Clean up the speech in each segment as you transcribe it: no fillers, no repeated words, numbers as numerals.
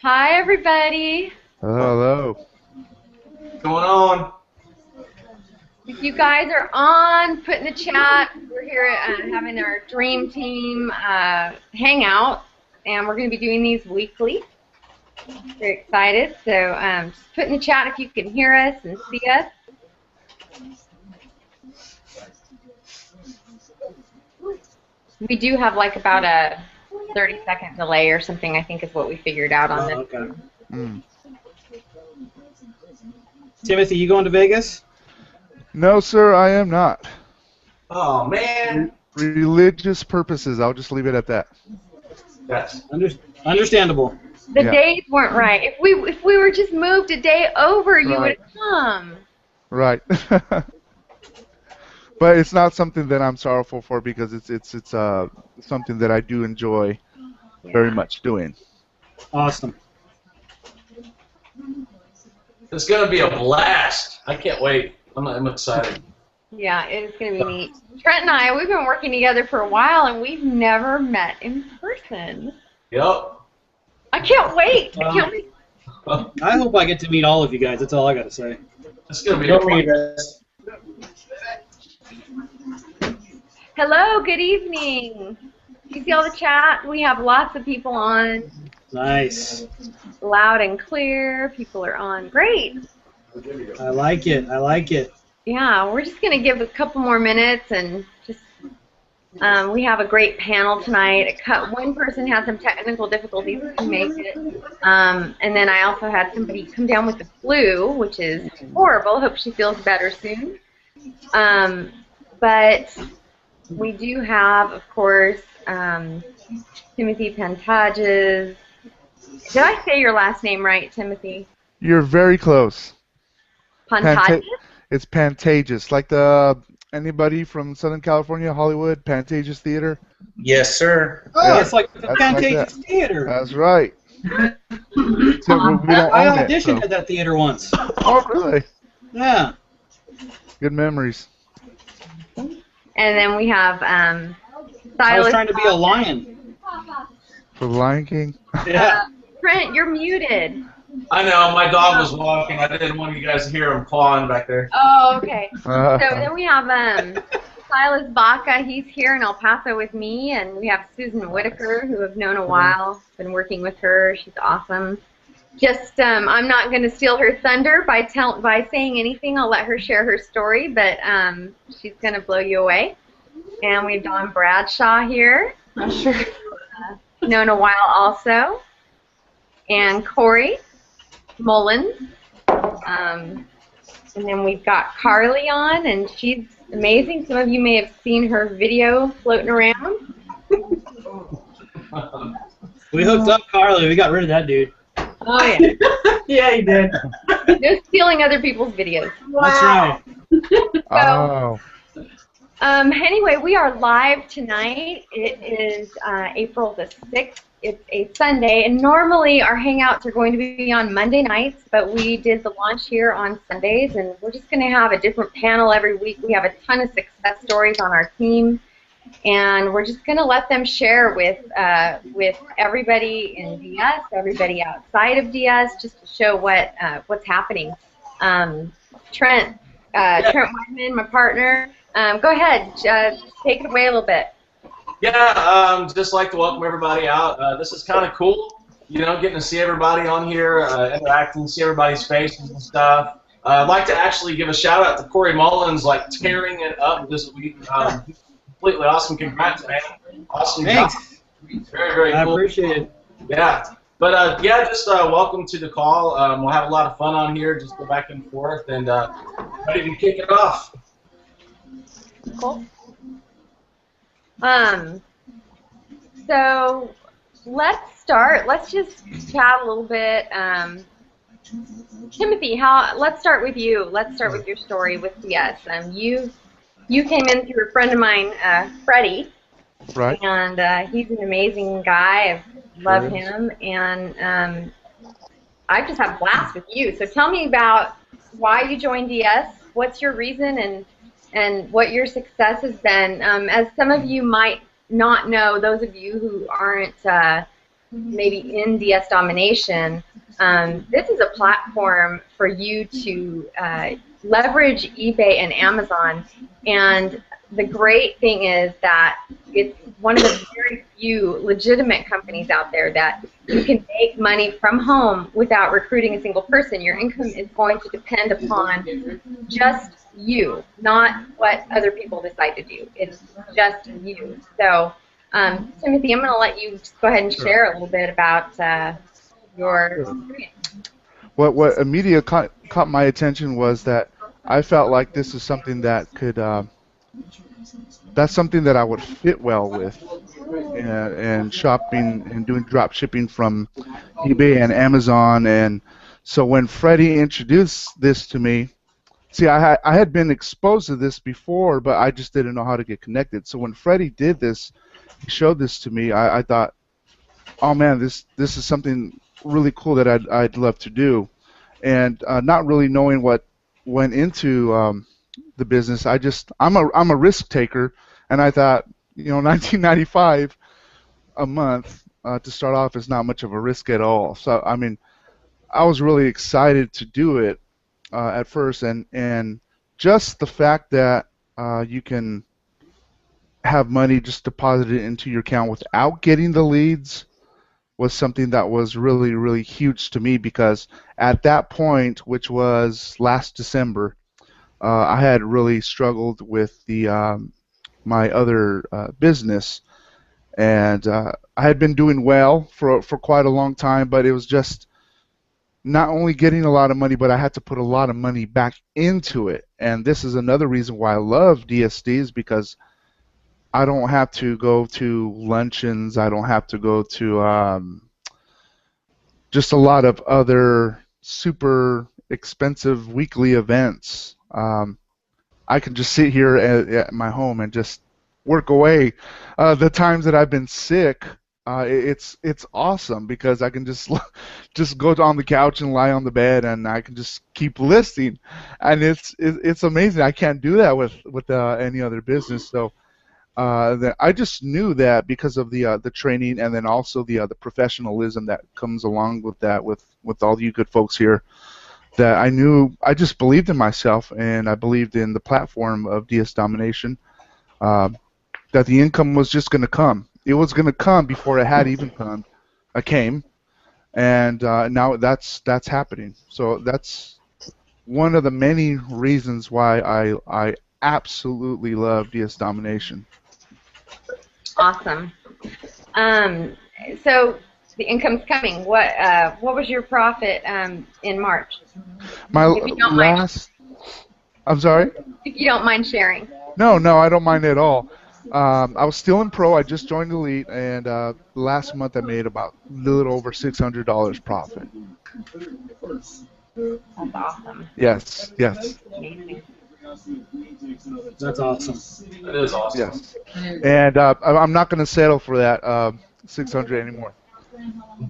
Hi, everybody. Hello. What's going on? If you guys are on, put in the chat. We're here having our Dream Team hangout, and we're going to be doing these weekly. Very excited. So just put in the chat if you can hear us and see us. We do have like about a 30-second delay or something, I think is what we figured out on this. Okay. Timothy, you going to Vegas? No, sir, I am not. Oh man. Religious purposes. I'll just leave it at that. Yes. Understandable. The Yeah. days weren't right. If we were just moved a day over, you would have come. Right. But it's not something that I'm sorrowful for because it's something that I do enjoy very much doing. Awesome. It's gonna be a blast. I can't wait. I'm excited. Yeah, it's going to be neat. Trent and I, we've been working together for a while, and we've never met in person. Yep. I can't wait. I can't wait. I hope I get to meet all of you guys. That's all I got to say. It's gonna be a blast. Hello, good evening. You see all the chat? We have lots of people on. Nice. Loud and clear. People are on. Great. I like it. I like it. Yeah, we're just going to give a couple more minutes and just, we have a great panel tonight. One person had some technical difficulties to make it, and then I also had somebody come down with the flu, which is horrible. Hope she feels better soon. But we do have, of course, Timothy Pantages. Did I say your last name right, Timothy? You're very close. Pantages? It's Pantages. Like anybody from Southern California, Hollywood, Pantages Theater? Yes, sir. Oh, Yeah, it's like the that's Pantages like Theater. That's right. Except we don't I own it, auditioned so. at that theater once. Oh, really? Yeah. Good memories. And then we have I Silas. was trying to be a lion. For the Lion King? Yeah. Trent, you're muted. I know, my dog was walking. I didn't want you guys to hear him pawing back there. Oh, okay. So then we have Silas Baca. He's here in El Paso with me, and we have Susan Whitaker, who I've known a while. Been working with her. She's awesome. Just, I'm not going to steal her thunder by saying anything. I'll let her share her story, but she's going to blow you away. And we have Don Bradshaw here. I'm sure known a while also. And Corey Mullins. And then we've got Carly on, and she's amazing. Some of you may have seen her video floating around. We hooked up Carly. We got rid of that dude. Oh, yeah. Yeah, he did. No stealing other people's videos. That's right. Oh. Anyway, we are live tonight. It is April the 6th. It's a Sunday, and normally our hangouts are going to be on Monday nights, but we did the launch here on Sundays, and we're just going to have a different panel every week. We have a ton of success stories on our team, and we're just going to let them share with everybody in DS, everybody outside of DS, just to show what's happening. Trent Wyman, my partner, go ahead, take it away a little bit. Yeah, just like to welcome everybody out. This is kind of cool, you know, getting to see everybody on here, interacting, see everybody's faces and stuff. I'd like to actually give a shout out to Corey Mullins, like tearing it up this week. Completely awesome. Congrats, man. Awesome job. Thanks. Very, very cool. I appreciate it. Yeah. But, yeah, just welcome to the call. We'll have a lot of fun on here. Just go back and forth and ready to kick it off. Cool. So let's start. Let's just chat a little bit. Timothy, let's start with you. Let's start with your story with DS. You came in through a friend of mine, Freddie. Right. And he's an amazing guy. I love him. And I just have a blast with you. So tell me about why you joined DS. What's your reason and what your success has been. As some of you might not know, those of you who aren't maybe in DS Domination, this is a platform for you to leverage eBay and Amazon. And the great thing is that it's one of the very few legitimate companies out there that you can make money from home without recruiting a single person. Your income is going to depend upon just you, not what other people decide to do. It's just you. So, Timothy, I'm going to let you just go ahead and share a little bit about your experience. What immediately caught my attention was that I felt like this is something that could, that's something that I would fit well with, and shopping and doing drop shipping from eBay and Amazon. And so when Freddie introduced this to me, see, I had been exposed to this before, but I just didn't know how to get connected. So when Freddie did this, he showed this to me, I thought, oh man, this is something really cool that I'd love to do. And not really knowing what went into the business, I'm a risk taker, and I thought, you know, 1995 a month to start off is not much of a risk at all. So I mean, I was really excited to do it at first, and just the fact that you can have money just deposited into your account without getting the leads was something that was really, really huge to me, because at that point, which was last December, I had really struggled with the my other business, and I had been doing well for quite a long time, but it was just not only getting a lot of money, but I had to put a lot of money back into it. And this is another reason why I love DSDs, because I don't have to go to luncheons. I don't have to go to just a lot of other super expensive weekly events. I can just sit here at my home and just work away. The times that I've been sick, it's awesome, because I can just go on the couch and lie on the bed, and I can just keep listing, and it's amazing. I can't do that with any other business. So I just knew that because of the training, and then also the professionalism that comes along with that, with all you good folks here, that I just believed in myself, and I believed in the platform of DS Domination, that the income was just going to come. It was going to come before it had even came, and now that's happening. So that's one of the many reasons why I absolutely love DS Domination. Awesome. So the income's coming. What was your profit in March? My last. I'm sorry? If you don't mind sharing. No, I don't mind at all. I was still in pro. I just joined Elite, and last month I made about a little over $600 profit. That's awesome. Yes. Amazing. That's awesome. That is awesome. Yes. And I'm not going to settle for that 600 anymore.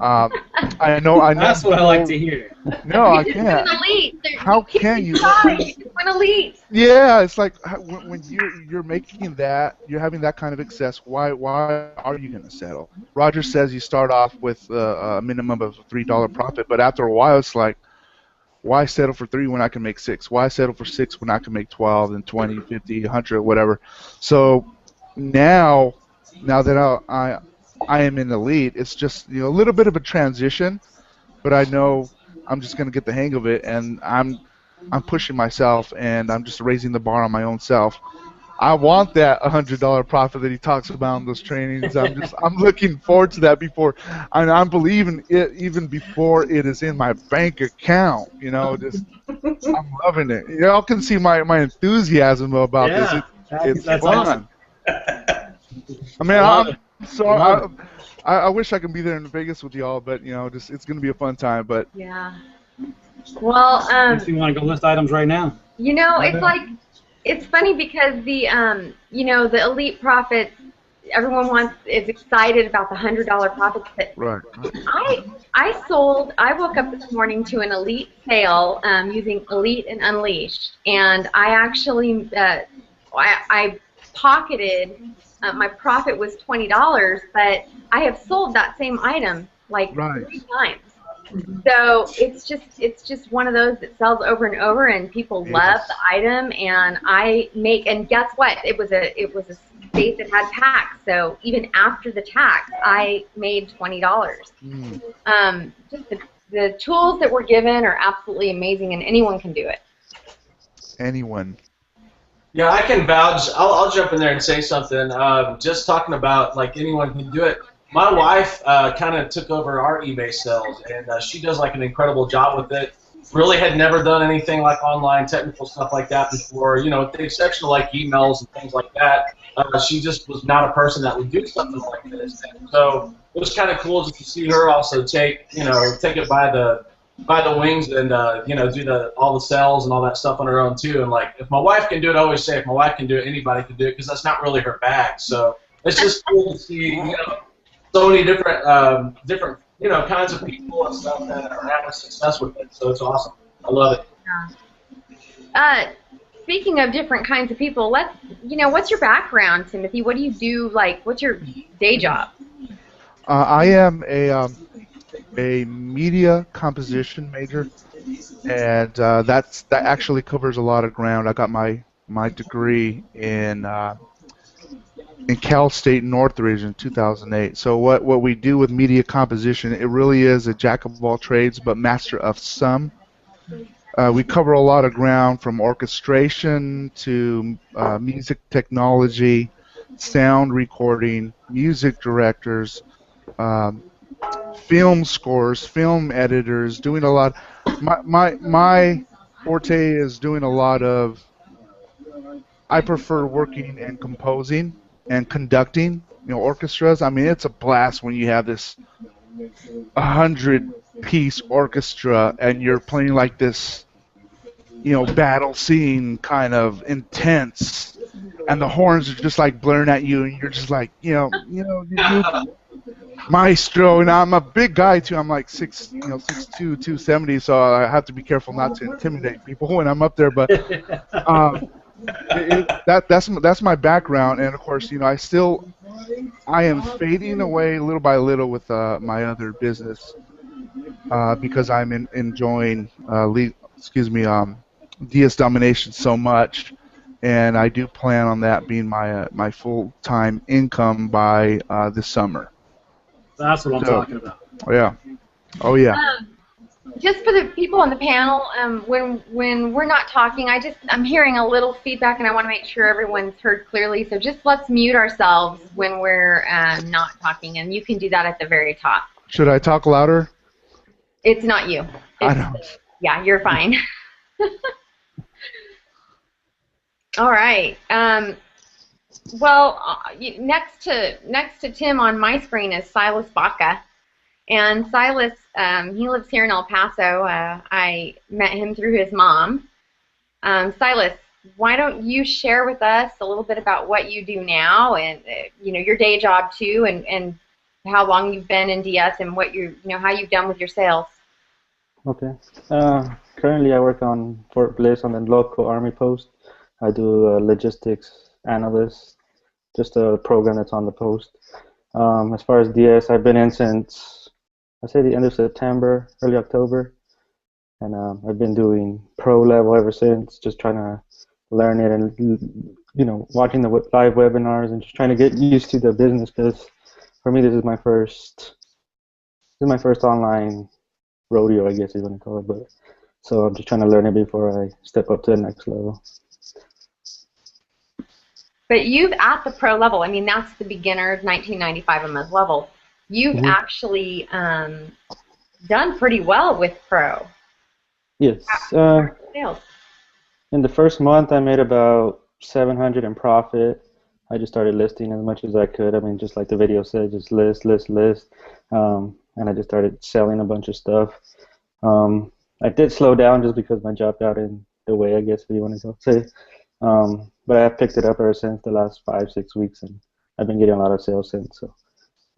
I know. That's what I like to hear. No, I can't. It's an elite. How can you? It's an elite. Yeah, it's like when you're making that, you're having that kind of success. Why are you going to settle? Roger says you start off with a minimum of $3 profit, but after a while, it's like, why settle for 3 when I can make 6? Why settle for 6 when I can make 12 and 20, 50, 100, whatever? So now that I am in Elite, it's just, you know, a little bit of a transition, but I know I'm just going to get the hang of it, and I'm pushing myself, and I'm just raising the bar on my own self. I want that $100 profit that he talks about in those trainings. I'm looking forward to that I'm believing it even before it is in my bank account. You know, I'm loving it. Y'all can see my enthusiasm about this. It's that's fun. Awesome. I wish I could be there in Vegas with y'all, but you know, it's gonna be a fun time. But yeah. Well, if you want to go list items right now. You know, it's funny because the the elite profits, everyone is excited about the $100 profits, but right. I woke up this morning to an elite sale using Elite and Unleashed, and I actually I pocketed. My profit was $20, but I have sold that same item like Right. 3 times. So it's just one of those that sells over and over, and people love Yes. the item. And I make, and guess what? It was a state that had tax. So even after the tax, I made $20. Mm. Just the tools that we're given are absolutely amazing, and anyone can do it. Anyone. Yeah, I can vouch. I'll jump in there and say something. Just talking about like anyone can do it. My wife kind of took over our eBay sales, and she does like an incredible job with it. Really had never done anything like online technical stuff like that before. You know, with the exception of like emails and things like that. She just was not a person that would do something like this. And so it was kind of cool just to see her also take it by the wings and do all the sales and all that stuff on her own too. And like if my wife can do it, I always say if my wife can do it, anybody can do it because that's not really her bag. So it's just cool to see so many different kinds of people and stuff that are having success with it. So it's awesome. I love it. Yeah. Speaking of different kinds of people, what's your background, Timothy? What do you do? Like, what's your day job? I am a media composition major, and that actually covers a lot of ground. I got my degree in Cal State Northridge in 2008. So what we do with media composition, it really is a jack of all trades but master of some. We cover a lot of ground from orchestration to music technology, sound recording, music directors, um, film scores, film editors, doing a lot. My forte is doing a lot of. I prefer working and composing and conducting. Orchestras. I mean, it's a blast when you have this 100-piece orchestra and you're playing like this, battle scene kind of intense, and the horns are just like blaring at you, and you're just like, you maestro. And I'm a big guy too. I'm like 6'2", 270, so I have to be careful not to intimidate people when I'm up there. But that's my background, and of course, I am fading away little by little with my other business because I'm enjoying DS Domination so much, and I do plan on that being my full-time income by this summer. That's what I'm So, talking about. oh yeah. Just for the people on the panel, when we're not talking, I'm hearing a little feedback, and I want to make sure everyone's heard clearly. So just let's mute ourselves when we're not talking, and you can do that at the very top. Should I talk louder? It's not you. I don't. Yeah, you're fine. All right. Well, next to Tim on my screen is Silas Baca. And Silas, he lives here in El Paso. I met him through his mom. Silas, why don't you share with us a little bit about what you do now, and your day job too, and how long you've been in DS, and what how you've done with your sales. Okay. Currently, I work on Fort Bliss on the local Army post. I do logistics analyst, just a program that's on the post. As far as DS, I've been in since, I say, the end of September, early October, and I've been doing pro level ever since, just trying to learn it and watching the live webinars and just trying to get used to the business, because for me this is my first online rodeo, I guess you want to call it. But so I'm just trying to learn it before I step up to the next level. But you've at the pro level. I mean, that's the beginner $19.95 a month level. You've actually done pretty well with pro. Yes. Sales. In the first month, I made about $700 in profit. I just started listing as much as I could. I mean, just like the video said, just list. And I just started selling a bunch of stuff. I did slow down just because my job got in the way, I guess, if you want to say. But I have picked it up ever since the last 5-6 weeks, and I've been getting a lot of sales since. So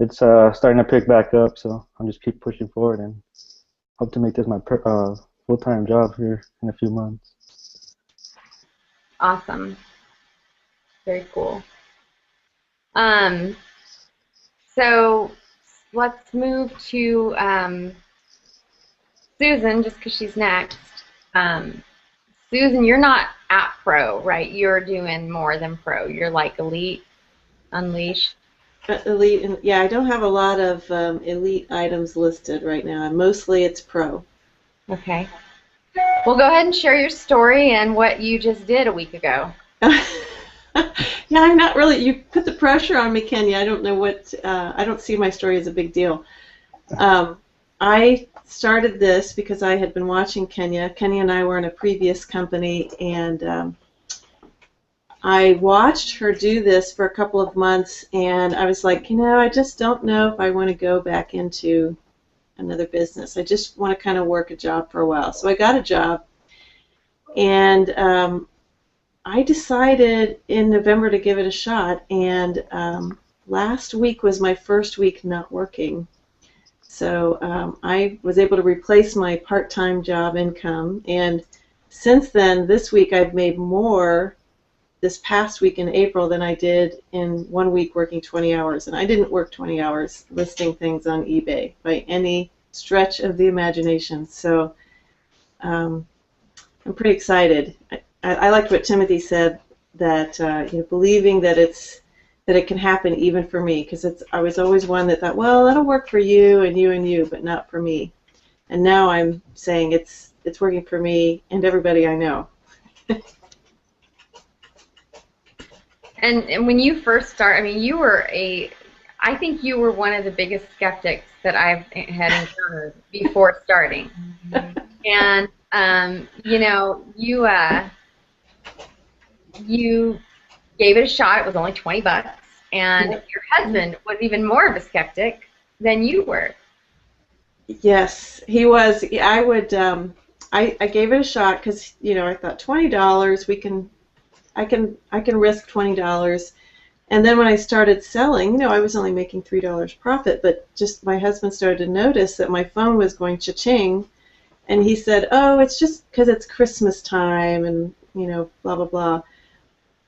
it's starting to pick back up. So I'm just keep pushing forward and hope to make this my full-time job here in a few months. Awesome. Very cool. So let's move to Susan, just because she's next. Susan, you're not at pro, right? You're doing more than pro. You're like elite, unleashed. Elite, and yeah, I don't have a lot of elite items listed right now. Mostly it's pro. Okay. Well, go ahead and share your story and what you just did a week ago. Yeah, I'm not really. You put the pressure on me, Kenya. I don't know what. I don't see my story as a big deal. I started this because I had been watching Kenya. Kenya and I were in a previous company, and I watched her do this for a couple of months, and I was like, I just don't know if I want to go back into another business. I just want to kind of work a job for a while. So I got a job, and I decided in November to give it a shot, and last week was my first week not working. So I was able to replace my part-time job income, and since then, this week I've made more this past week in April than I did in 1 week working 20 hours. And I didn't work 20 hours listing things on eBay by any stretch of the imagination. So I'm pretty excited. I liked what Timothy said, that believing that it can happen even for me, because I was always one that thought, well, that'll work for you and you, but not for me. And now I'm saying it's working for me and everybody I know. And when you first started, I mean, I think you were one of the biggest skeptics that I've had encountered before starting. And you gave it a shot. It was only $20, and your husband was even more of a skeptic than you were. Yes, he was. I would. I gave it a shot because I thought $20. I can risk $20. And then when I started selling, I was only making $3 profit, but just my husband started to notice that my phone was going cha-ching, and he said, "Oh, it's just because it's Christmas time," and blah blah blah.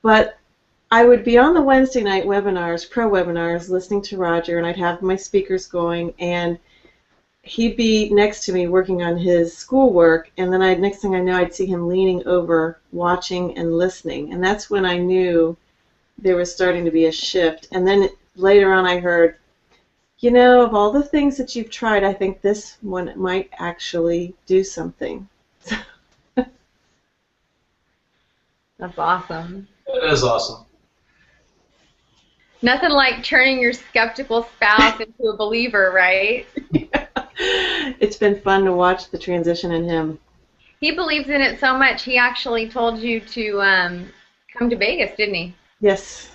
But I would be on the Wednesday night webinars, pro webinars, listening to Roger, and I'd have my speakers going, and he'd be next to me working on his schoolwork, and then next thing I know, I'd see him leaning over, watching and listening, and that's when I knew there was starting to be a shift. And then later on, I heard, of all the things that you've tried, I think this one might actually do something. That's awesome. It is awesome. Nothing like turning your skeptical spouse into a believer, right? It's been fun to watch the transition in him. He believes in it so much, he actually told you to come to Vegas, didn't he? Yes.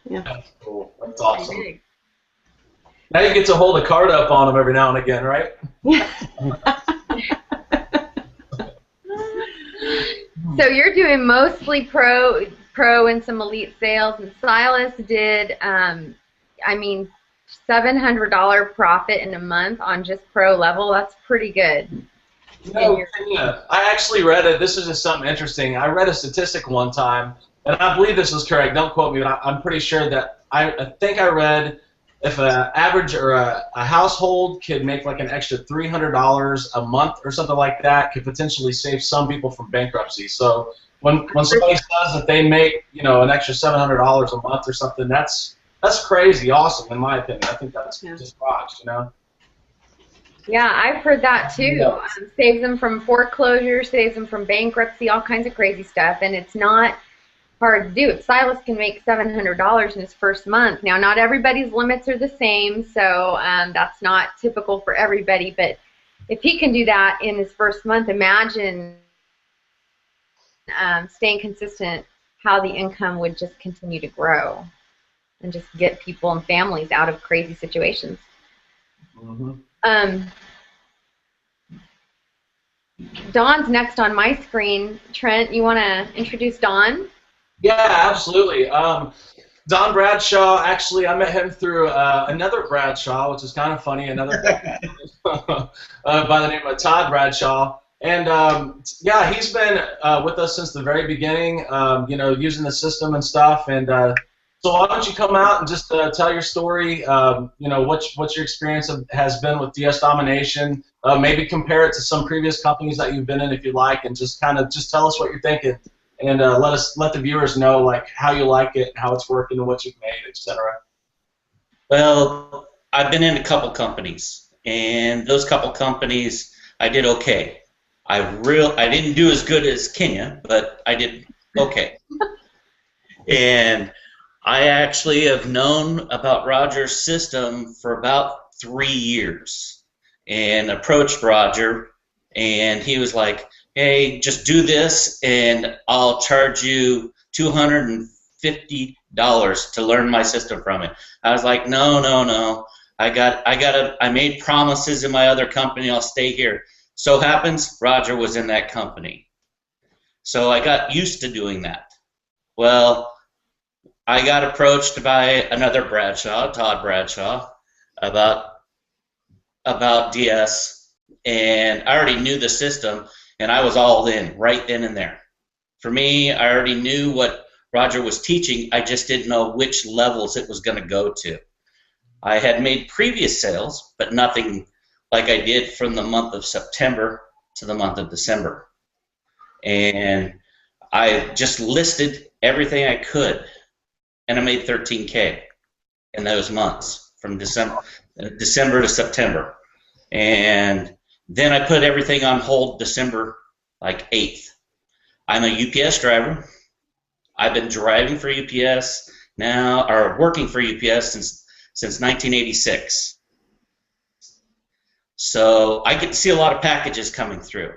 Yeah. That's cool. That's awesome. Now you get to hold a card up on him every now and again, right? Yeah. So you're doing mostly pro and some elite sales, and Silas did, $700 profit in a month on just pro level. That's pretty good. Yeah, I actually read it. This is just something interesting. I read a statistic one time, and I believe this was correct. Don't quote me, but I'm pretty sure that I think I read if an average or a household could make like an extra $300 a month or something like that, could potentially save some people from bankruptcy. So when somebody says that they make an extra $700 a month or something, that's crazy awesome in my opinion. I think that's just rocks, Yeah, I've heard that too. Saves them from foreclosure, saves them from bankruptcy, all kinds of crazy stuff, and it's not hard to do. If Silas can make $700 in his first month, now not everybody's limits are the same, so that's not typical for everybody, but if he can do that in his first month, imagine staying consistent, how the income would just continue to grow and just get people and families out of crazy situations. Mm-hmm. Dawn's next on my screen. Trent, you want to introduce Dawn? Yeah, absolutely. Don Bradshaw, actually, I met him through another Bradshaw, which is kind of funny, another by the name of Todd Bradshaw. And, yeah, he's been with us since the very beginning, using the system and stuff. And So why don't you come out and just tell your story? You know, what's your experience has been with DS Domination? Maybe compare it to some previous companies that you've been in, if you like, and just kind of just tell us what you're thinking, and let the viewers know like how you like it, how it's working, and what you've made, etc. Well, I've been in a couple companies, and those couple companies I did okay. I didn't do as good as Kenya, but I did okay. And I actually have known about Roger's system for about 3 years and approached Roger, and he was like, hey, just do this and I'll charge you $250 to learn my system from it. I was like, no. I made promises in my other company, I'll stay here. So happens Roger was in that company. So I got used to doing that. Well, I got approached by another Bradshaw, Todd Bradshaw, about DS, and I already knew the system, and I was all in right then and there. For me, I already knew what Roger was teaching, I just didn't know which levels it was going to go to. I had made previous sales, but nothing like I did from the month of September to the month of December. And I just listed everything I could, and I made $13K in those months from December to September. And then I put everything on hold December like 8th. I'm a UPS driver. I've been driving for UPS now, or working for UPS since 1986. So I get to see a lot of packages coming through.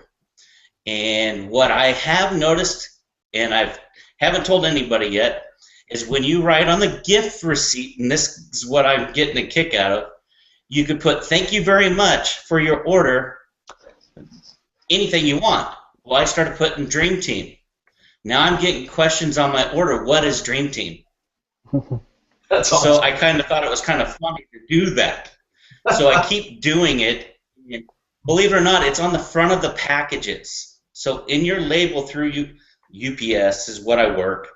And what I have noticed, and I haven't told anybody yet, is when you write on the gift receipt, and this is what I'm getting a kick out of, you could put thank you very much for your order, anything you want. Well, I started putting Dream Team. Now I'm getting questions on my order, what is Dream Team? That's awesome. So I kind of thought it was kind of funny to do that. So I keep doing it. And believe it or not, it's on the front of the packages. So in your label through UPS is what I work.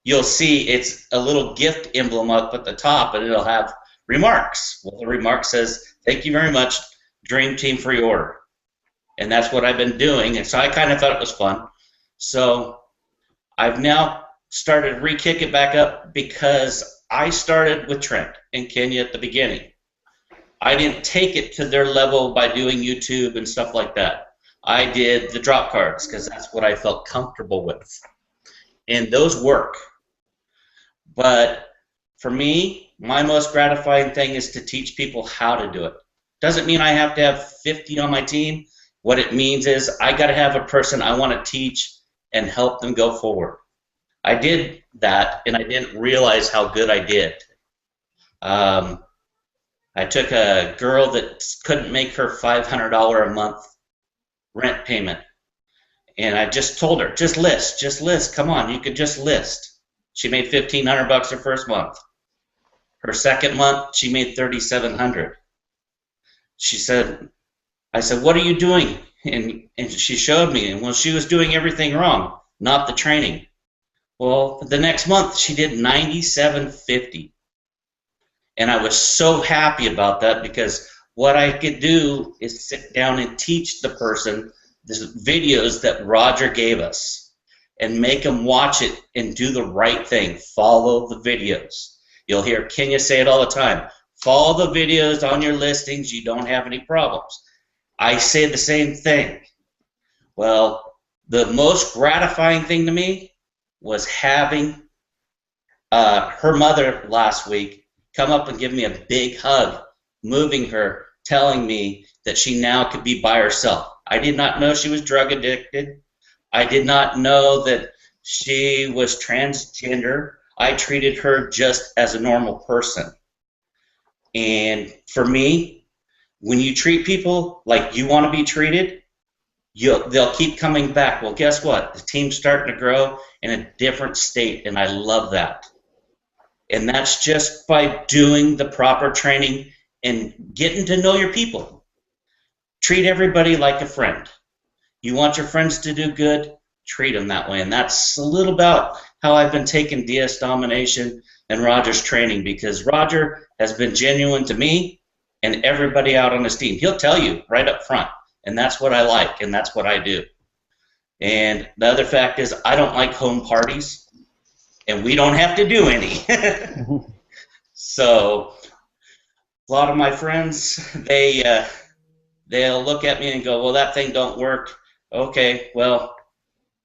You'll see it's a little gift emblem up at the top, and it'll have remarks. Well, the remark says, thank you very much, Dream Team, for your order. And that's what I've been doing, and so I kind of thought it was fun. So I've now started re-kick it back up because I started with Trent and Kenya at the beginning. I didn't take it to their level by doing YouTube and stuff like that. I did the drop cards because that's what I felt comfortable with. And those work. But for me, my most gratifying thing is to teach people how to do it. Doesn't mean I have to have 50 on my team. What it means is I got to have a person I want to teach and help them go forward. I did that, and I didn't realize how good I did. I took a girl that couldn't make her $500 a month rent payment, and I just told her, just list, come on, you could just list. She made $1,500 her first month. Her second month, she made $3,700. She said, I said, what are you doing? And she showed me, and well, she was doing everything wrong, not the training. Well, the next month, she did $97.50. And I was so happy about that because what I could do is sit down and teach the person the videos that Roger gave us and make them watch it and do the right thing. Follow the videos. You'll hear Kenya say it all the time. Follow the videos on your listings. You don't have any problems. I say the same thing. Well, the most gratifying thing to me was having her mother last week come up and give me a big hug, moving her, telling me that she now could be by herself. I did not know she was drug addicted. I did not know that she was transgender. I treated her just as a normal person. And for me, when you treat people like you want to be treated, they'll keep coming back. Well, guess what? The team's starting to grow in a different state, and I love that. And that's just by doing the proper training and getting to know your people. Treat everybody like a friend. You want your friends to do good, treat them that way. And that's a little about how I've been taking DS Domination and Roger's training, because Roger has been genuine to me and everybody out on his team. He'll tell you right up front, and that's what I like, and that's what I do. And the other fact is I don't like home parties, and we don't have to do any. So a lot of my friends, they'll look at me and go, well, that thing don't work. Okay, well,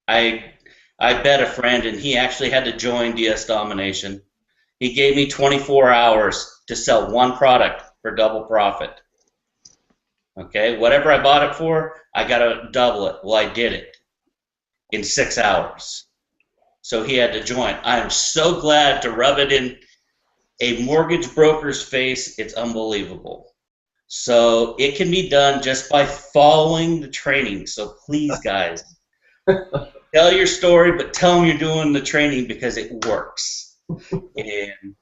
I bet a friend, and he actually had to join DS Domination. He gave me 24 hours to sell one product for double profit. Okay, whatever I bought it for, I got to double it. Well, I did it in 6 hours. So he had to join. I am so glad to rub it in a mortgage broker's face. It's unbelievable. So it can be done just by following the training. So please, guys, tell your story, but tell them you're doing the training because it works. And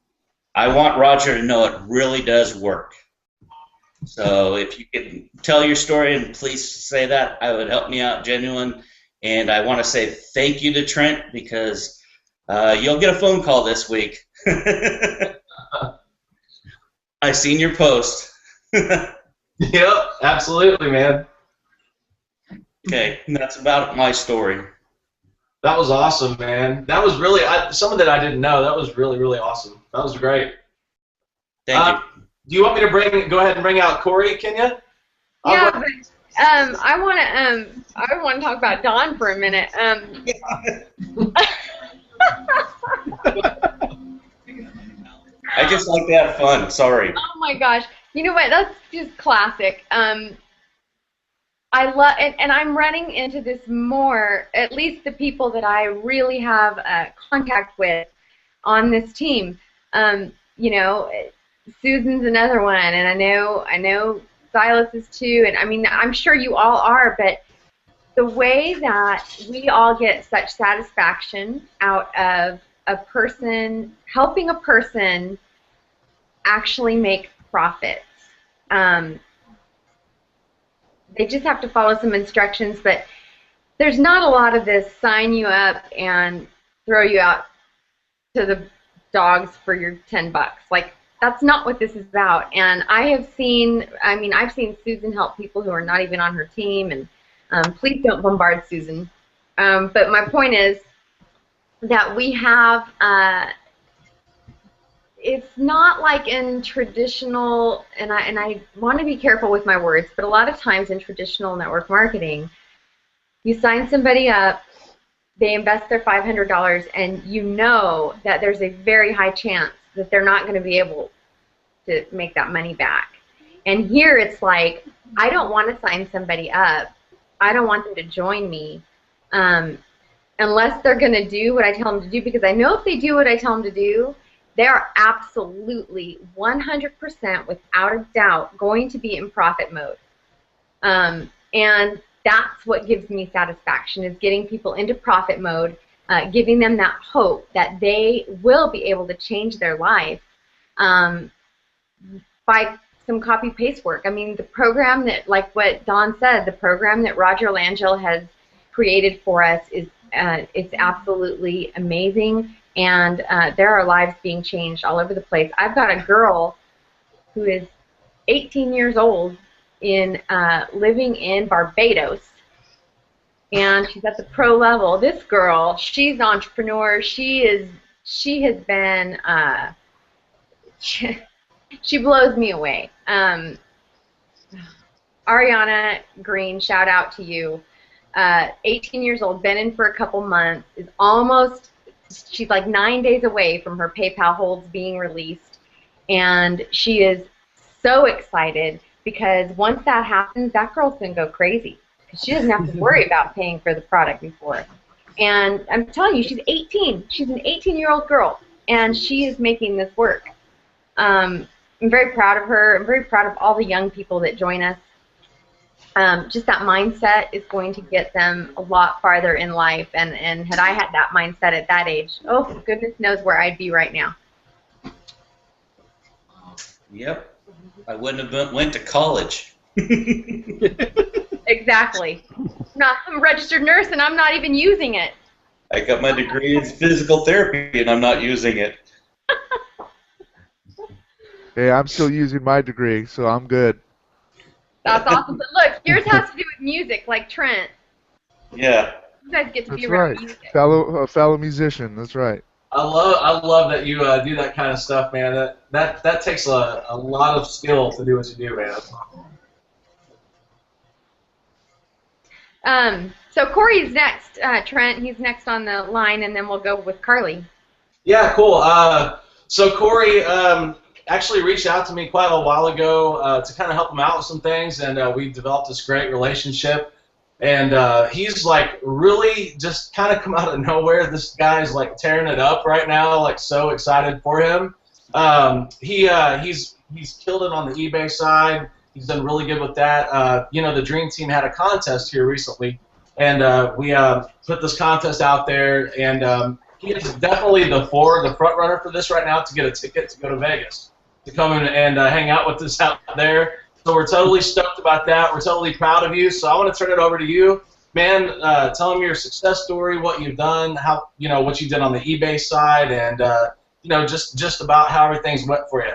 I want Roger to know it really does work. So if you can tell your story and please say that, I would help me out, genuine. And I want to say thank you to Trent, because you'll get a phone call this week. I seen your post. Yep, absolutely, man. Okay, and that's about my story. That was awesome, man. That was really something that I didn't know. That was really, really awesome. That was great. Thank you. Do you want me to go ahead and bring out Corey, Kenya? Yeah, but I want to talk about Dawn for a minute. I just like to have fun. Sorry. Oh my gosh! You know what? That's just classic. I love, and I'm running into this more. At least the people that I really have contact with on this team. You know, Susan's another one, and I know Silas is too. And I mean, I'm sure you all are. But the way that we all get such satisfaction out of a person, helping a person actually make profits. They just have to follow some instructions, but there's not a lot of this sign you up and throw you out to the dogs for your $10. Like, that's not what this is about. And I've seen Susan help people who are not even on her team, and please don't bombard Susan. But my point is that we have, it's not like in traditional, and I want to be careful with my words, but a lot of times in traditional network marketing, you sign somebody up, they invest their $500, and you know that there's a very high chance that they're not going to be able to make that money back. And here it's like, I don't want to sign somebody up. I don't want them to join me unless they're going to do what I tell them to do, because I know if they do what I tell them to do, they are absolutely 100% without a doubt going to be in profit mode. And that's what gives me satisfaction, is getting people into profit mode, giving them that hope that they will be able to change their life by some copy-paste work. I mean, the program that, like what Dawn said, the program that Roger Langell has created for us is it's absolutely amazing. And there are lives being changed all over the place. I've got a girl who is 18 years old living in Barbados, and she's at the pro level. This girl, she's an entrepreneur. She has been she blows me away. Ariana Green, shout out to you. 18 years old, been in for a couple months, she's like 9 days away from her PayPal holds being released, and she is so excited because once that happens, that girl's going to go crazy because she doesn't have to worry about paying for the product before. And I'm telling you, she's 18. She's an 18-year-old girl, and she is making this work. I'm very proud of her. I'm very proud of all the young people that join us. Just that mindset is going to get them a lot farther in life, and had I had that mindset at that age, oh, goodness knows where I'd be right now. Yep. I wouldn't have went to college. Exactly. I'm a registered nurse, and I'm not even using it. I got my degree in physical therapy, and I'm not using it. Hey, I'm still using my degree, so I'm good. That's awesome. But look, yours has to do with music, like Trent. Yeah. You guys get to That's be around right. music. Fellow musician. That's right. I love that you do that kind of stuff, man. That takes a lot of skill to do what you do, man. So Corey's next, Trent. He's next on the line, and then we'll go with Carly. Yeah, cool. So Corey actually reached out to me quite a while ago to kind of help him out with some things, and we developed this great relationship. And he's like really just kind of come out of nowhere. This guy's like tearing it up right now. Like so excited for him. He's killed it on the eBay side. He's done really good with that. You know, the Dream Team had a contest here recently, and we put this contest out there. And he is definitely the front runner for this right now to get a ticket to go to Vegas to come in and hang out with us out there. So we're totally stoked about that. We're totally proud of you. So I want to turn it over to you, man. Tell them your success story, what you've done, how what you did on the eBay side, and just about how everything's went for you.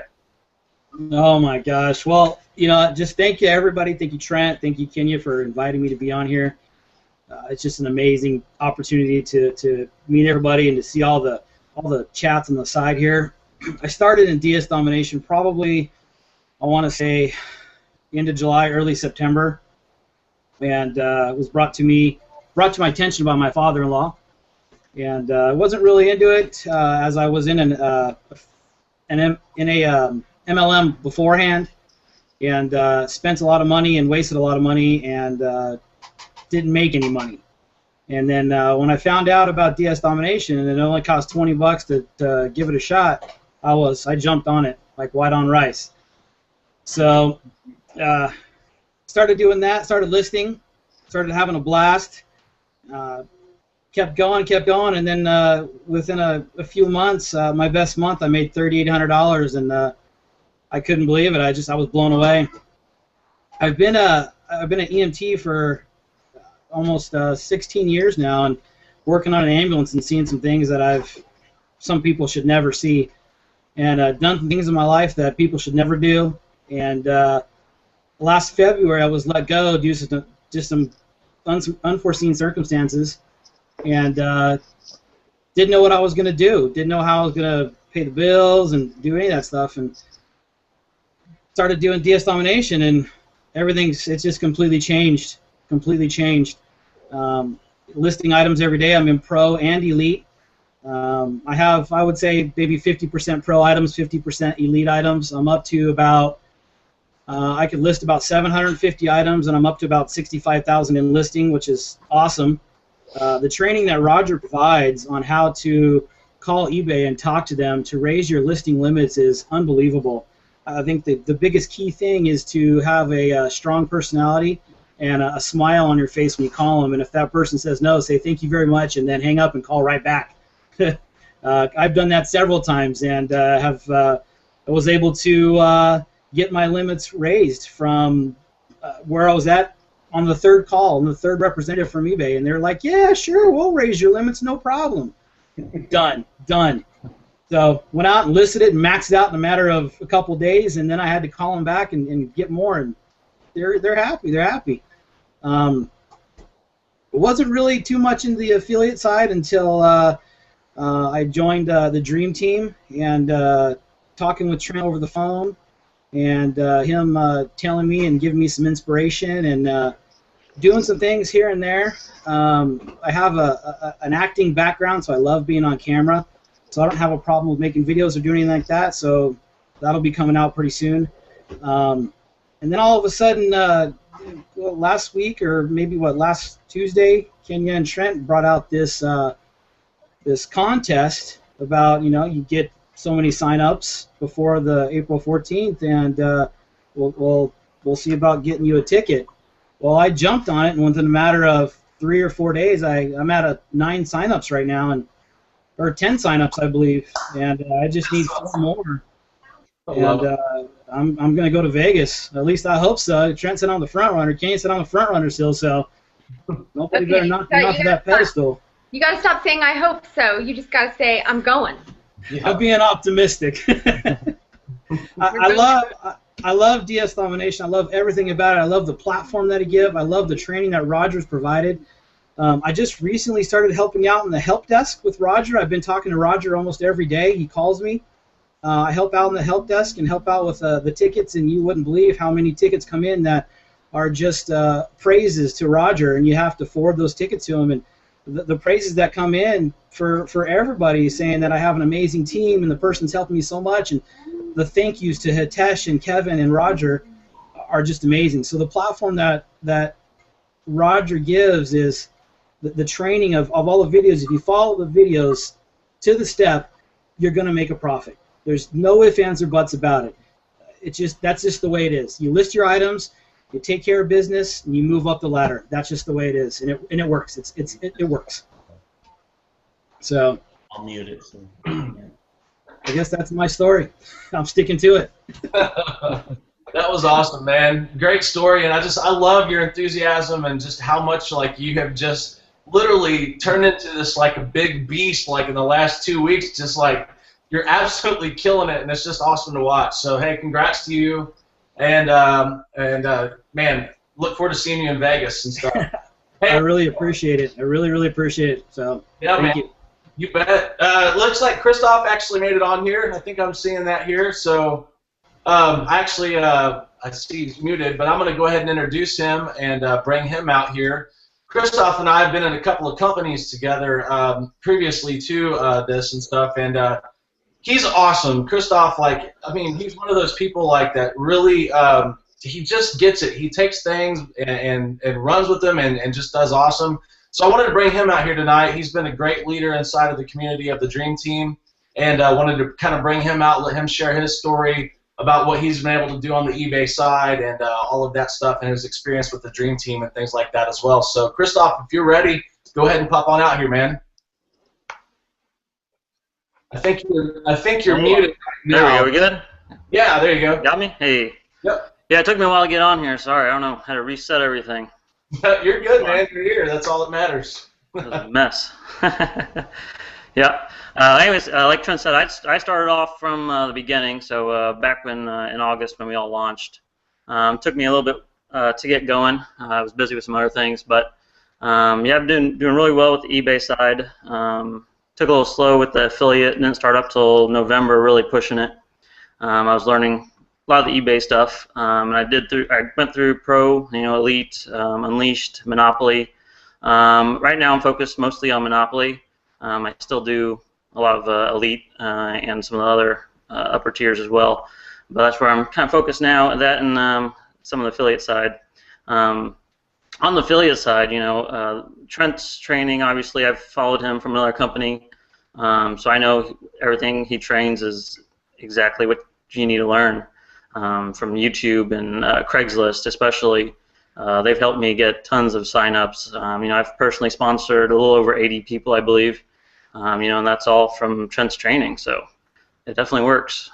Oh my gosh. Well, just thank you everybody. Thank you Trent. Thank you Kenya for inviting me to be on here. It's just an amazing opportunity to meet everybody and to see all the chats on the side here. I started in DS Domination probably, I want to say, end of July, early September, and it was brought to my attention by my father-in-law, and I wasn't really into it as I was in an MLM beforehand, and spent a lot of money and wasted a lot of money and didn't make any money. And then when I found out about DS Domination and it only cost $20 to give it a shot, I jumped on it like white on rice. So started doing that, started listing, started having a blast, kept going, and then within a few months, my best month, I made $3,800, and I couldn't believe it. I was blown away. I've been an EMT for almost 16 years now, and working on an ambulance and seeing some things that some people should never see, and done some things in my life that people should never do. And last February, I was let go due to just some unforeseen circumstances, and didn't know what I was going to do. Didn't know how I was going to pay the bills and do any of that stuff. And started doing DS Domination, and it's just completely changed. Listing items every day. I'm in Pro and Elite. I have, I would say, maybe 50% Pro items, 50% Elite items. I'm up to about I could list about 750 items, and I'm up to about 65,000 in listing, which is awesome. The training that Roger provides on how to call eBay and talk to them to raise your listing limits is unbelievable. I think the biggest key thing is to have a strong personality and a smile on your face when you call them. And if that person says no, say thank you very much, and then hang up and call right back. I've done that several times, and I was able to get my limits raised from where I was at on the third call, and the third representative from eBay, and they're like, yeah, sure, we'll raise your limits, no problem. Done. So went out and listed it and maxed it out in a matter of a couple days, and then I had to call them back and get more, and they're happy. It wasn't really too much in the affiliate side until I joined the Dream Team, and talking with Trent over the phone, and him telling me and giving me some inspiration, and doing some things here and there. I have an acting background, so I love being on camera, so I don't have a problem with making videos or doing anything like that, so that'll be coming out pretty soon. And then all of a sudden, last week, or maybe last Tuesday, Kenya and Trent brought out this this contest about, you get so many sign-ups before the April 14th, and we'll see about getting you a ticket. Well, I jumped on it, and within a matter of 3 or 4 days, I'm at 9 sign-ups right now, or 10 sign-ups, I believe, and I just need 4 more. And I'm going to go to Vegas. At least I hope so. Trent said I'm the front runner. Kane said I'm the front runner still, so nobody better knock me off of that pedestal. You got to stop saying I hope so. You just got to say I'm going. Yeah. I'm being optimistic. I love DS Domination. I love everything about it. I love the platform that it gives. I love the training that Roger's provided. I just recently started helping out in the help desk with Roger. I've been talking to Roger almost every day. He calls me. I help out in the help desk and help out with the tickets, and you wouldn't believe how many tickets come in that are just praises to Roger, and you have to forward those tickets to him. And the praises that come in for everybody saying that I have an amazing team and the person's helping me so much, and the thank yous to Hitesh and Kevin and Roger are just amazing. So the platform that Roger gives is the training of all the videos. If you follow the videos to the step, you're going to make a profit. There's no ifs, ands, or buts about it. That's just the way it is. You list your items, you take care of business, and you move up the ladder. That's just the way it is, and it works. It works. So I'll mute it. So. I guess that's my story. I'm sticking to it. That was awesome, man. Great story, and I love your enthusiasm and just how much like you have just literally turned into this like a big beast like in the last 2 weeks. Just like you're absolutely killing it, and it's just awesome to watch. So hey, congrats to you, and man, look forward to seeing you in Vegas and stuff. Hey, I really appreciate it. I really appreciate it. So yeah, thank man. you. You bet. Looks like Christoph actually made it on here. I think I'm seeing that here. So I see he's muted, but I'm going to go ahead and introduce him and bring him out here. Christoph and I have been in a couple of companies together previously to this and stuff, and he's awesome. Christoph, like, I mean, he's one of those people like that really, he just gets it. He takes things and runs with them and just does awesome. So I wanted to bring him out here tonight. He's been a great leader inside of the community of the Dream Team, and I wanted to kind of bring him out, let him share his story about what he's been able to do on the eBay side and all of that stuff and his experience with the Dream Team and things like that as well. So Christoph, if you're ready, go ahead and pop on out here, man. I think you're muted right now. There we go. We good? Yeah, there you go. Got me? Hey. Yep. Yeah, it took me a while to get on here. Sorry, I don't know how to reset everything. You're good, man. You're here. That's all that matters. It was a mess. Yeah. Anyways, like Trent said, I started off from the beginning. So back when in August when we all launched, took me a little bit to get going. I was busy with some other things, but yeah, I'm doing really well with the eBay side. Took a little slow with the affiliate, didn't start up till November, really pushing it. I was learning a lot of the eBay stuff, and I went through Pro, Elite, Unleashed, Monopoly. Right now I'm focused mostly on Monopoly. I still do a lot of Elite and some of the other upper tiers as well, but that's where I'm kind of focused now. That and some of the affiliate side. On the affiliate side, Trent's training. Obviously, I've followed him from another company, so I know everything he trains is exactly what you need to learn. From YouTube and Craigslist especially. They've helped me get tons of signups. I've personally sponsored a little over 80 people, I believe, and that's all from Trent's training, so it definitely works.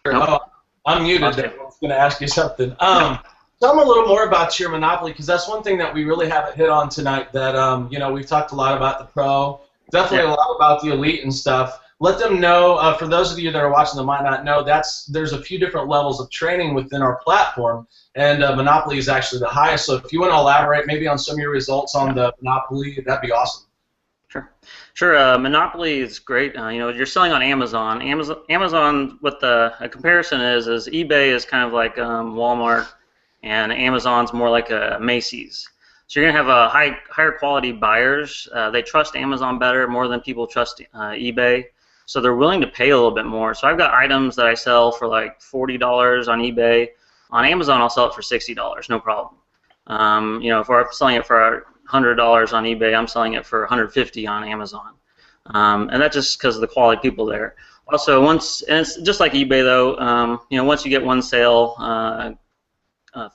Oh, I'm muted. I was going to ask you something. Tell me a little more about your Monopoly, because that's one thing that we really haven't hit on tonight. That we've talked a lot about the Pro, definitely a lot about the Elite and stuff. Let them know, for those of you that are watching that might not know, there's a few different levels of training within our platform, and Monopoly is actually the highest. So if you want to elaborate maybe on some of your results on the Monopoly, that'd be awesome. Sure. Monopoly is great. You're selling on Amazon. Amazon, what a comparison is eBay is kind of like Walmart, and Amazon's more like a Macy's. So you're going to have higher quality buyers. They trust Amazon better, more than people trust eBay. So they're willing to pay a little bit more. So I've got items that I sell for like $40 on eBay. On Amazon, I'll sell it for $60, no problem. If I'm selling it for $100 on eBay, I'm selling it for $150 on Amazon. And that's just because of the quality of people there. Also, and it's just like eBay though, once you get one sale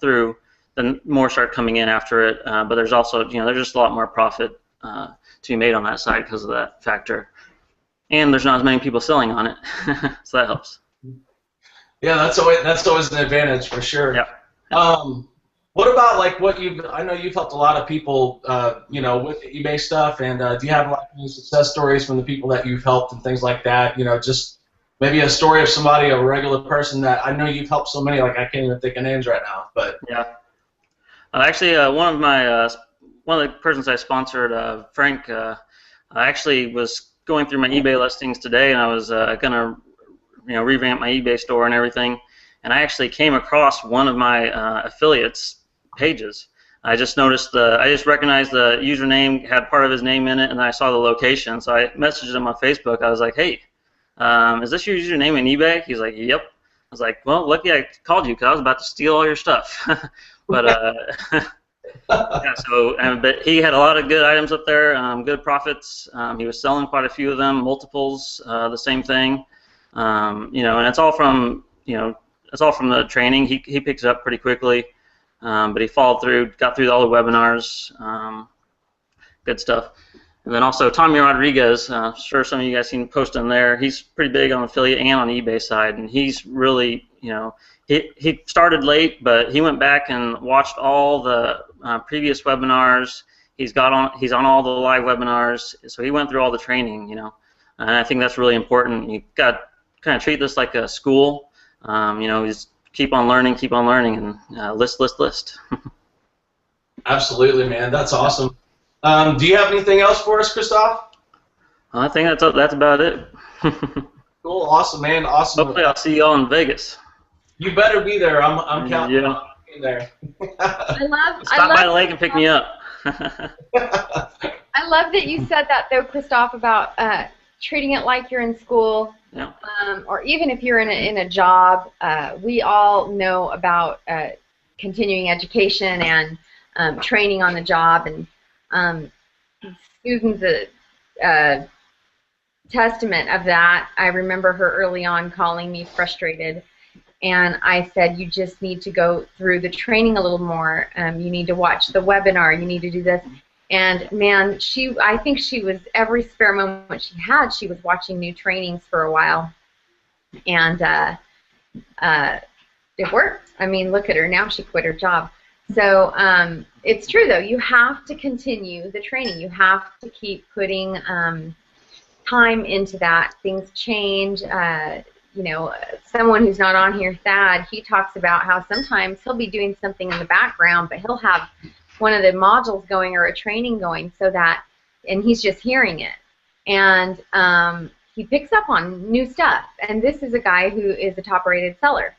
through, then more start coming in after it. But there's also, there's just a lot more profit to be made on that side because of that factor. And there's not as many people selling on it, so that helps. Yeah, that's always an advantage for sure. Yeah. What about like what I know you've helped a lot of people, you know, with the eBay stuff, and do you have like any success stories from the people that you've helped and things like that? You know, just maybe a story of somebody, a regular person that I know you've helped so many, like I can't even think of names right now, but. Yeah. Actually, one of the persons I sponsored, Frank, I actually was going through my eBay listings today, and I was gonna, revamp my eBay store and everything, and I actually came across one of my affiliates pages. I just noticed I just recognized the username had part of his name in it, and I saw the location, so I messaged him on Facebook. I was like, hey, is this your username in eBay? He's like, yep. I was like, well, lucky I called you because I was about to steal all your stuff. But yeah, so but he had a lot of good items up there, good profits. He was selling quite a few of them, multiples, the same thing. And it's all from the training. He picks it up pretty quickly, but he followed through, got through all the webinars, good stuff. And then also Tommy Rodriguez, sure some of you guys seen post him there. He's pretty big on affiliate and on eBay side, and he's really, he started late, but he went back and watched all the previous webinars. He's on all the live webinars, so he went through all the training, and I think that's really important. You got to kind of treat this like a school, just keep on learning, and list. Absolutely, man. That's awesome. Do you have anything else for us, Christoph? I think that's about it. Cool, awesome, man, awesome. Hopefully, I'll see y'all in Vegas. You better be there. I'm counting on being there. Stop by the lake and pick me up. I love that you said that though, Christoph, about treating it like you're in school, or even if you're in a job. We all know about continuing education and training on the job, and Susan's a testament of that. I remember her early on calling me frustrated, and I said, you just need to go through the training a little more. You need to watch the webinar. You need to do this. And man, I think she was, every spare moment she had, she was watching new trainings for a while. And it worked. I mean, look at her. Now she quit her job. So it's true, though. You have to continue the training. You have to keep putting time into that. Things change. Someone who's not on here, Thad, he talks about how sometimes he'll be doing something in the background, but he'll have one of the modules going or a training going and he's just hearing it. And he picks up on new stuff. And this is a guy who is a top-rated seller.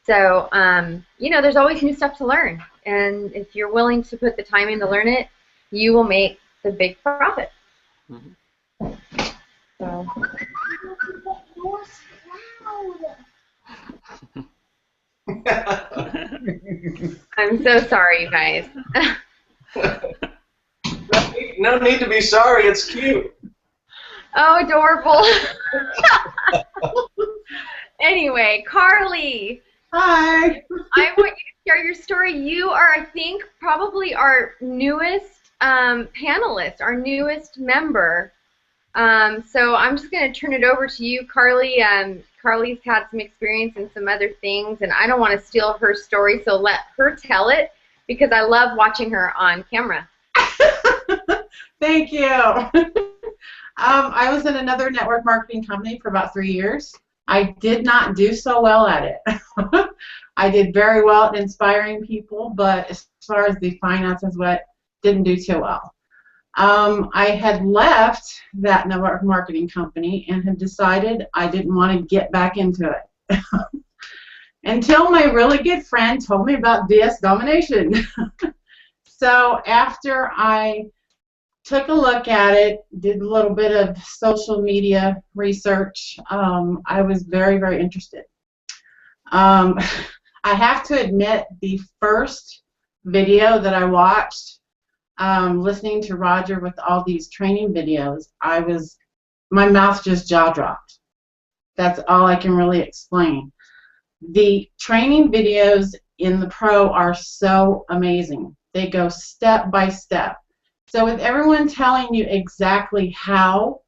So, there's always new stuff to learn. And if you're willing to put the time in to learn it, you will make the big profit. Mm-hmm. So. I'm so sorry, you guys. No need to be sorry. It's cute. Oh, adorable. Anyway, Carly. Hi. I want you to share your story. You are, I think, probably our newest panelist, our newest member. So I'm just going to turn it over to you, Carly. Carly's had some experience in some other things, and I don't want to steal her story, so let her tell it, because I love watching her on camera. Thank you. I was in another network marketing company for about 3 years. I did not do so well at it. I did very well at inspiring people, but as far as the finances went, didn't do too well. I had left that network marketing company and had decided I didn't want to get back into it. Until my really good friend told me about DS Domination. So after I took a look at it, did a little bit of social media research, I was very, very interested. I have to admit, the first video that I watched, listening to Roger with all these training videos, my mouth just jaw dropped. That's all I can really explain. The training videos in the Pro are so amazing. They go step by step. So with everyone telling you exactly how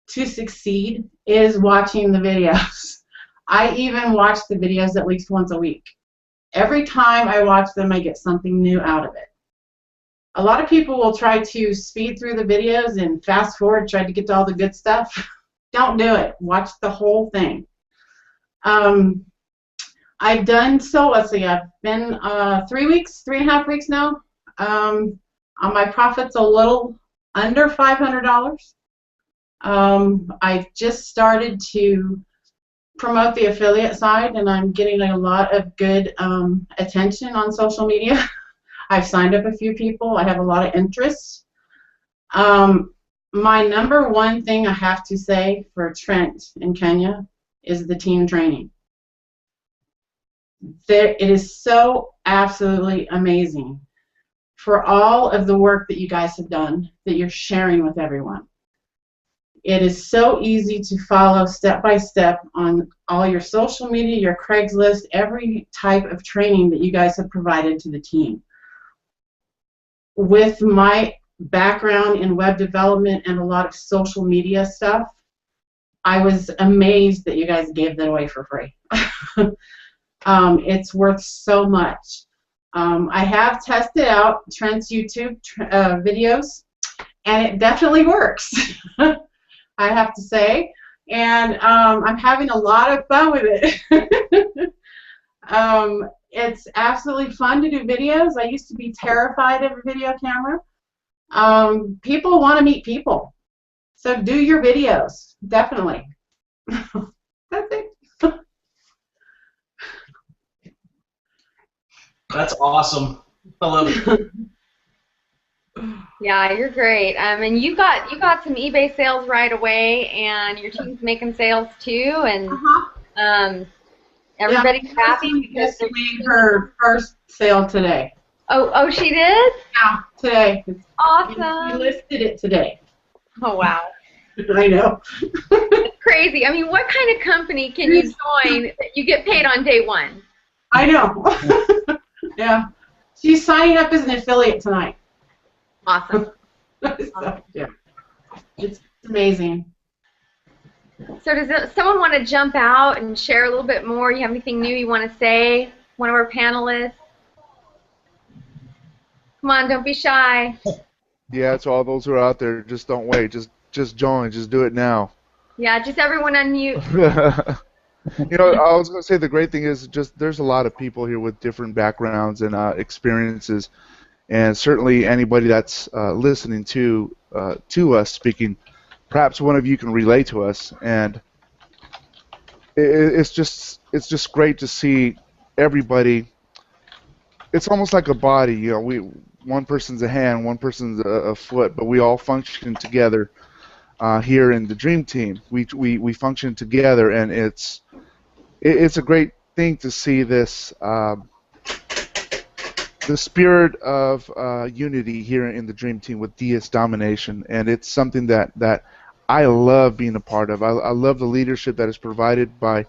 to succeed is watching the videos. I even watch the videos at least once a week. Every time I watch them, I get something new out of it. A lot of people will try to speed through the videos and fast forward, try to get to all the good stuff. Don't do it. Watch the whole thing. I've done, so let's see, I've been 3.5 weeks now. My profit's a little under $500. I just started to promote the affiliate side, and I'm getting a lot of good attention on social media. I've signed up a few people. I have a lot of interest. My number one thing I have to say for Trent in Kenya is the team training. It is so absolutely amazing for all of the work that you guys have done that you're sharing with everyone. It is so easy to follow step by step on all your social media, your Craigslist, every type of training that you guys have provided to the team. With my background in web development and a lot of social media stuff, I was amazed that you guys gave that away for free. It's worth so much. I have tested out Trent's YouTube videos, and it definitely works. I have to say, and I'm having a lot of fun with it. It's absolutely fun to do videos. I used to be terrified of a video camera. People want to meet people, so do your videos, definitely. That's it. That's awesome. I love it. Yeah, you're great. And you got some eBay sales right away, and your team's making sales too, and everybody's happy because she made her first sale today. Oh, she did? Yeah, today. Awesome. You listed it today. Oh, wow. I know. It's crazy. I mean, what kind of company can you join that you get paid on day one? I know. Yeah. She's signing up as an affiliate tonight. Awesome. So, yeah. It's amazing. So does someone want to jump out and share a little bit more? You have anything new you want to say? One of our panelists? Come on, don't be shy. Yeah, to all those who are out there, just don't wait. Just join. Just do it now. Yeah, just everyone unmute. You know, I was going to say the great thing is just there's a lot of people here with different backgrounds and experiences, and certainly anybody that's listening to us speaking, perhaps one of you can relate to us, and it's just great to see everybody. It's almost like a body, you know. One person's a hand, one person's a foot, but we all function together here in the Dream Team. We function together, and it's a great thing to see this the spirit of unity here in the Dream Team with DS Domination, and it's something that I love being a part of. I love the leadership that is provided by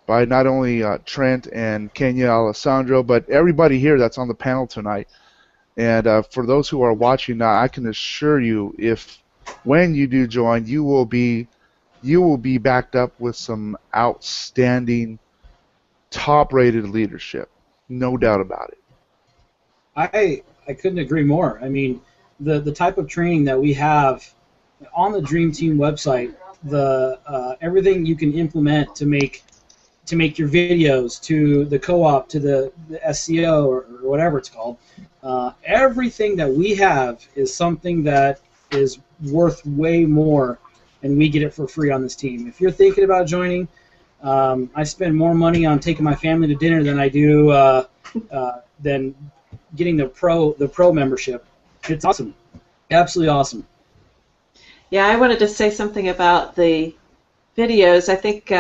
not only Trent and Kenya, Alessandro, but everybody here that's on the panel tonight. And for those who are watching now, I can assure you, when you do join, you will be backed up with some outstanding, top-rated leadership, no doubt about it. I couldn't agree more. I mean, the type of training that we have on the Dream Team website, everything you can implement to make your videos, to the co-op, to the SEO or whatever it's called, everything that we have is something that is worth way more, and we get it for free on this team. If you're thinking about joining, I spend more money on taking my family to dinner than I do than getting the pro membership. It's awesome, absolutely awesome. Yeah, I wanted to say something about the videos. I think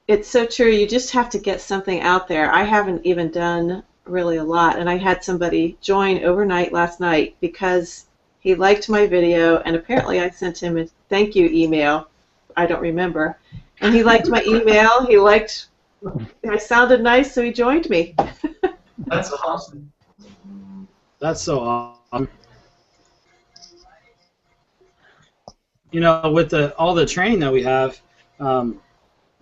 it's so true. You just have to get something out there. I haven't even done really a lot, and I had somebody join overnight last night because he liked my video, and apparently I sent him a thank you email. I don't remember. And he liked my email. I sounded nice, so he joined me. That's awesome. That's so awesome. You know, with all the training that we have,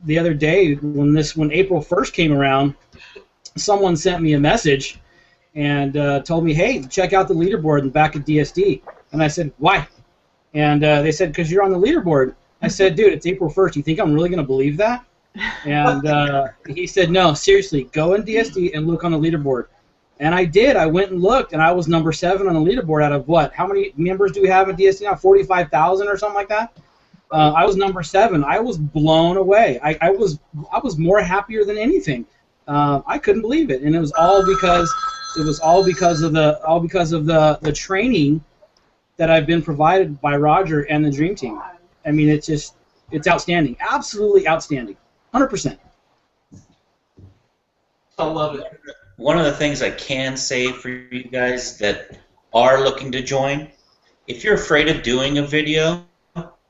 the other day when April 1st came around, someone sent me a message and told me, hey, check out the leaderboard in the back of DSD. And I said, why? And they said, because you're on the leaderboard. I said, dude, it's April 1st. You think I'm really going to believe that? And he said, no, seriously, go in DSD and look on the leaderboard. And I did. I went and looked, and I was number 7 on the leaderboard out of what? How many members do we have in DSD now? 45,000 or something like that? I was number 7. I was blown away. I was more happier than anything. I couldn't believe it, and it was all because of the training that I've been provided by Roger and the Dream Team. I mean, it's outstanding, absolutely outstanding, 100%. I love it. One of the things I can say for you guys that are looking to join, if you're afraid of doing a video,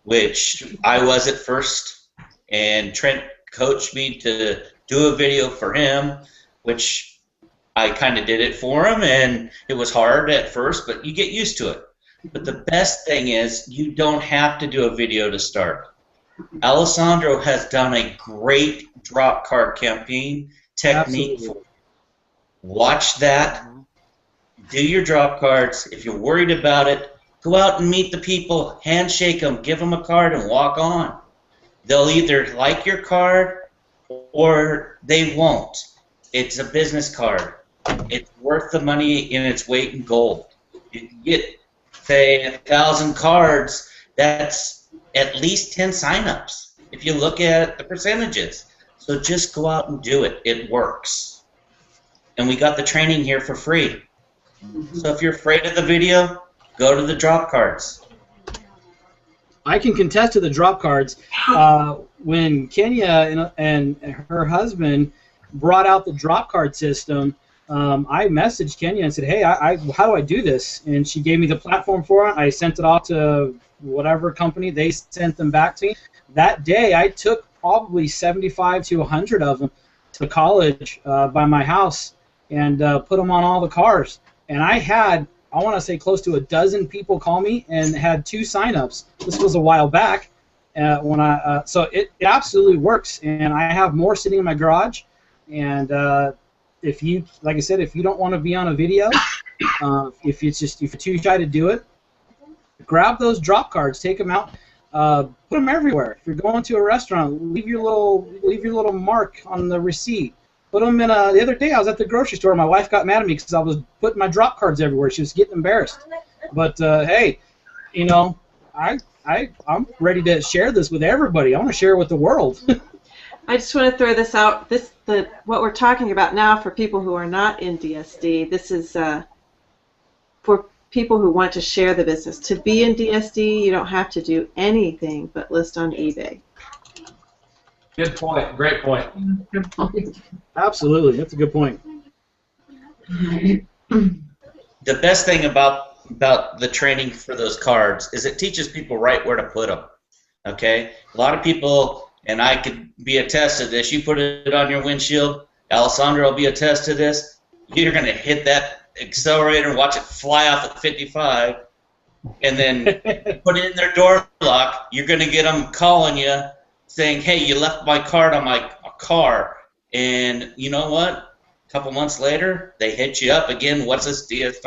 which I was at first, and Trent coached me to do a video for him, which I kind of did it for him, and it was hard at first, but you get used to it. But the best thing is you don't have to do a video to start. Alessandro has done a great drop card campaign technique. Watch that. Do your drop cards. If you're worried about it, go out and meet the people, handshake them, give them a card, and walk on. They'll either like your card or they won't. It's a business card. It's worth the money in its weight in gold. You get, say, 1,000 cards, that's at least 10 signups if you look at the percentages. So just go out and do it. It works. And we got the training here for free. So if you're afraid of the video, go to the drop cards. I can contest to the drop cards. When Kenya and her husband brought out the drop card system, I messaged Kenya and said, hey, how do I do this? And she gave me the platform for it. I sent it off to whatever company. They sent them back to me. That day, I took probably 75 to 100 of them to college by my house and put them on all the cars. And I had, I want to say, close to a dozen people call me and had 2 signups. This was a while back. So it absolutely works. And I have more sitting in my garage. And if you, like I said, if you don't want to be on a video, if you're too shy to do it, grab those drop cards, take them out, put them everywhere. If you're going to a restaurant, leave your little mark on the receipt. Put them in the other day I was at the grocery store. My wife got mad at me because I was putting my drop cards everywhere. She was getting embarrassed. But hey, you know, I'm ready to share this with everybody. I want to share it with the world. I just want to throw this out. What we're talking about now for people who are not in DSD, this is for people who want to share the business. To be in DSD, you don't have to do anything but list on eBay. Good point. Great point. Good point. Absolutely, that's a good point. The best thing about the training for those cards is it teaches people right where to put them. Okay, a lot of people, and I could be attest to this. You put it on your windshield. Alessandro will be attest to this. You're going to hit that accelerator and watch it fly off at 55, and then put it in their door lock. You're going to get them calling you, saying, hey, you left my card on my car. And you know what? A couple months later, they hit you up again. What's this DS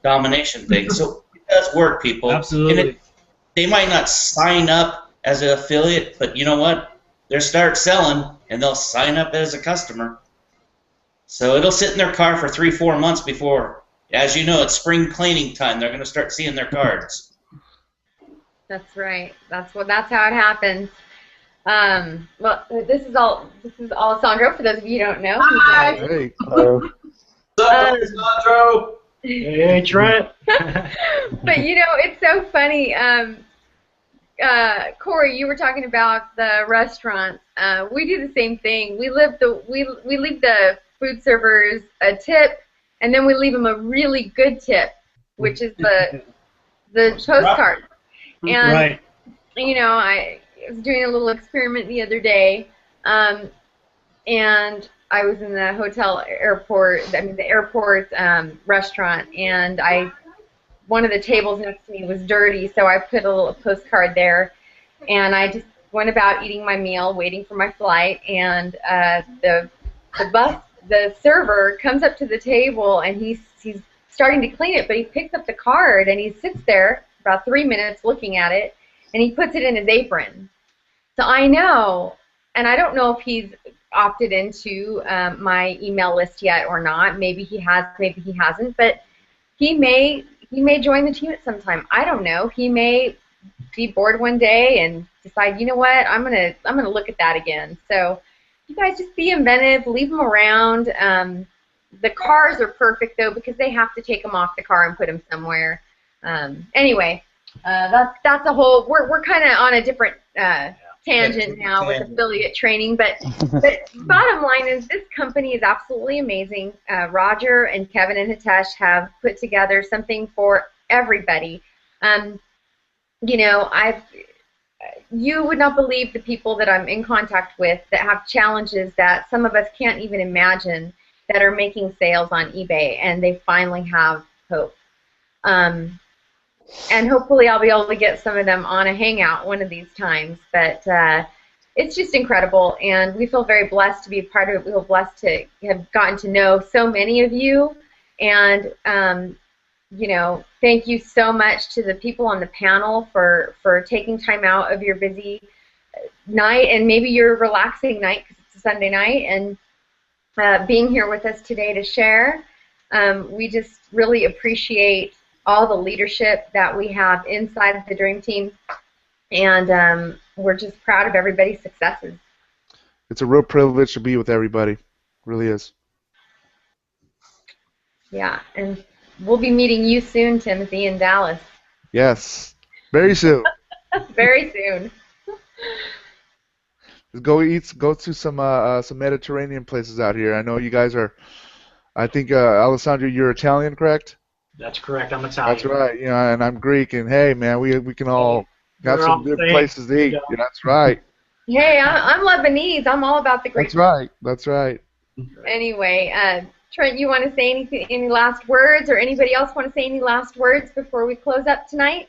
domination thing? So it does work, people. Absolutely. And they might not sign up as an affiliate, but you know what? They'll start selling, and they'll sign up as a customer. So it'll sit in their car for 3-4 months before, as you know, it's spring cleaning time. They're going to start seeing their cards. That's right. That's how it happens. Well, this is Alessandro. For those of you who don't know. Hi. Hey. Hello. What's up, Alessandro? Hey, Trent. But you know, it's so funny. Corey, you were talking about the restaurants. We do the same thing. We leave the food servers a tip, and then we leave them a really good tip, which is the postcard. And Right. you know, I was doing a little experiment the other day, and I was in the airport restaurant, and one of the tables next to me was dirty, so I put a little postcard there, and I just went about eating my meal, waiting for my flight, and the server comes up to the table and he's starting to clean it, but he picks up the card and he sits there about 3 minutes looking at it, and he puts it in his apron. So I know, and I don't know if he's opted into my email list yet or not. Maybe he has, maybe he hasn't, but he may join the team at some time. I don't know. He may be bored one day and decide, you know what, I'm gonna look at that again. So you guys just be inventive, leave them around. The cars are perfect though because they have to take them off the car and put them somewhere. Anyway, that's a whole. We're kind of on a different tangent now with affiliate training, but bottom line is this company is absolutely amazing. Roger and Kevin and Hitesh have put together something for everybody. You know, you would not believe the people that I'm in contact with that have challenges that some of us can't even imagine that are making sales on eBay, and they finally have hope. And hopefully I'll be able to get some of them on a hangout one of these times. But it's just incredible, and we feel very blessed to be a part of it. We feel blessed to have gotten to know so many of you, and you know, thank you so much to the people on the panel for taking time out of your busy night and maybe your relaxing night because it's a Sunday night, and being here with us today to share. We just really appreciate all the leadership that we have inside the Dream Team, and we're just proud of everybody's successes. It's a real privilege to be with everybody. It really is. Yeah, and we'll be meeting you soon, Timothy, in Dallas. Yes, very soon. Very soon. Go to some Mediterranean places out here. I know you guys are. I think Alessandro, you're Italian, correct? That's correct. I'm Italian. That's right. You know, and I'm Greek. And hey, man, we can all have some good places to eat. Yeah, that's right. Hey, I'm Lebanese. I'm all about the Greek. That's right. That's right. Anyway, Trent, you want to say anything? Any last words, or anybody else want to say any last words before we close up tonight?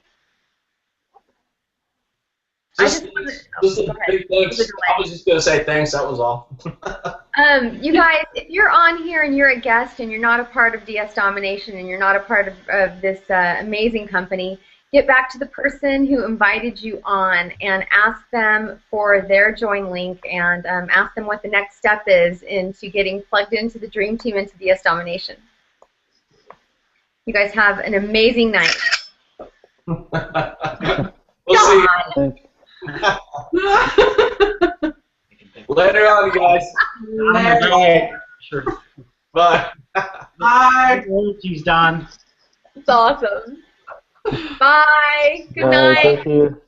Just a big thanks. I was just going to say thanks. That was all. You guys, if you're on here and you're a guest and you're not a part of DS Domination and you're not a part of this amazing company, get back to the person who invited you on and ask them for their join link and ask them what the next step is into getting plugged into the Dream Team into DS Domination. You guys have an amazing night. We'll see you. Later on, you guys. Bye. Sure. Bye. Bye. She's done. It's awesome. Bye. Good night. Thank you.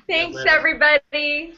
Thanks, everybody.